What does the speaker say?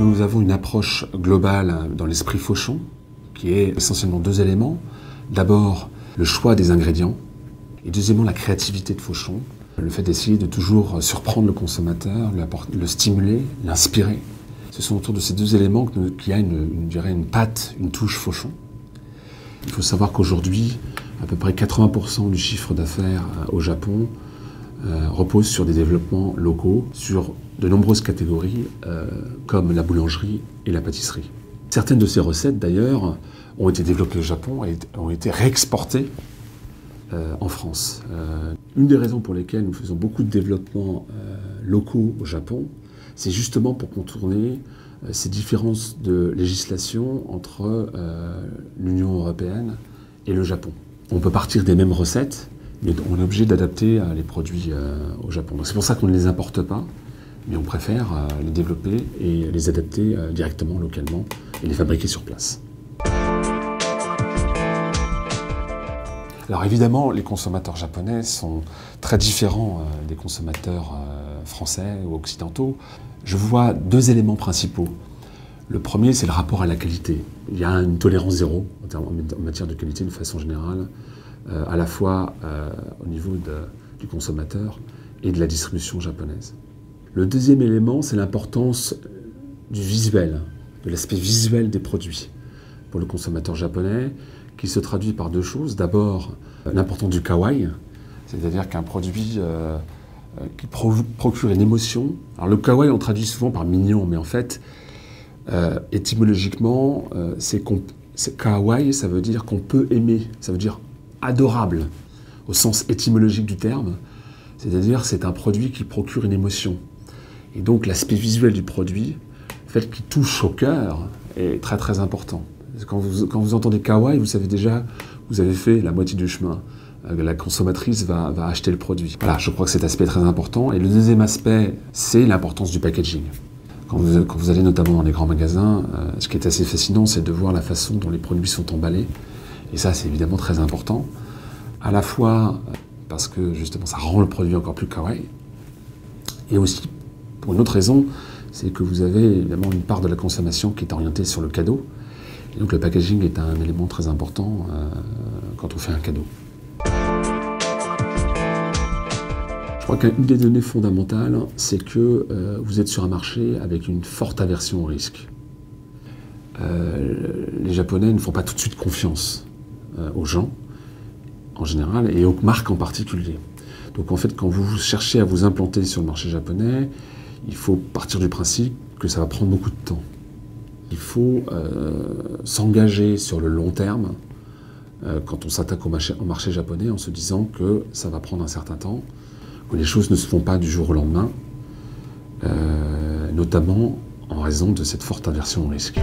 Nous avons une approche globale dans l'esprit Fauchon, qui est essentiellement deux éléments. D'abord, le choix des ingrédients, et deuxièmement, la créativité de Fauchon. Le fait d'essayer de toujours surprendre le consommateur, le stimuler, l'inspirer. Ce sont autour de ces deux éléments qu'il y a une patte, une touche Fauchon. Il faut savoir qu'aujourd'hui, à peu près 80% du chiffre d'affaires au Japon repose sur des développements locaux, sur de nombreuses catégories comme la boulangerie et la pâtisserie. Certaines de ces recettes, d'ailleurs, ont été développées au Japon et ont été réexportées en France. Une des raisons pour lesquelles nous faisons beaucoup de développements locaux au Japon, c'est justement pour contourner ces différences de législation entre l'Union européenne et le Japon. On peut partir des mêmes recettes, mais on est obligé d'adapter les produits au Japon. C'est pour ça qu'on ne les importe pas, mais on préfère les développer et les adapter directement, localement, et les fabriquer sur place. Alors évidemment, les consommateurs japonais sont très différents des consommateurs français ou occidentaux. Je vois deux éléments principaux. Le premier, c'est le rapport à la qualité. Il y a une tolérance zéro en matière de qualité de façon générale, à la fois au niveau du consommateur et de la distribution japonaise. Le deuxième élément, c'est l'importance du visuel, de l'aspect visuel des produits pour le consommateur japonais, qui se traduit par deux choses. D'abord, l'importance du kawaii, c'est-à-dire qu'un produit qui procure une émotion. Alors le kawaii, on traduit souvent par mignon, mais en fait, étymologiquement, kawaii, ça veut dire qu'on peut aimer, ça veut dire adorable, au sens étymologique du terme, c'est-à-dire c'est un produit qui procure une émotion. Et donc l'aspect visuel du produit, le fait qu'il touche au cœur, est très très important. Quand vous entendez kawaii, vous savez déjà, vous avez fait la moitié du chemin. La consommatrice va acheter le produit. Voilà, je crois que cet aspect est très important. Et le deuxième aspect, c'est l'importance du packaging. Quand vous allez notamment dans les grands magasins, ce qui est assez fascinant, c'est de voir la façon dont les produits sont emballés. Et ça, c'est évidemment très important. À la fois parce que justement, ça rend le produit encore plus kawaii. Et aussi, pour une autre raison, c'est que vous avez évidemment une part de la consommation qui est orientée sur le cadeau. Et donc le packaging est un élément très important quand on fait un cadeau. Je crois qu'une des données fondamentales, c'est que vous êtes sur un marché avec une forte aversion au risque. Les Japonais ne font pas tout de suite confiance aux gens, en général, et aux marques en particulier. Donc en fait, quand vous cherchez à vous implanter sur le marché japonais, il faut partir du principe que ça va prendre beaucoup de temps. Il faut s'engager sur le long terme quand on s'attaque au marché japonais en se disant que ça va prendre un certain temps, que les choses ne se font pas du jour au lendemain, notamment en raison de cette forte aversion au risque.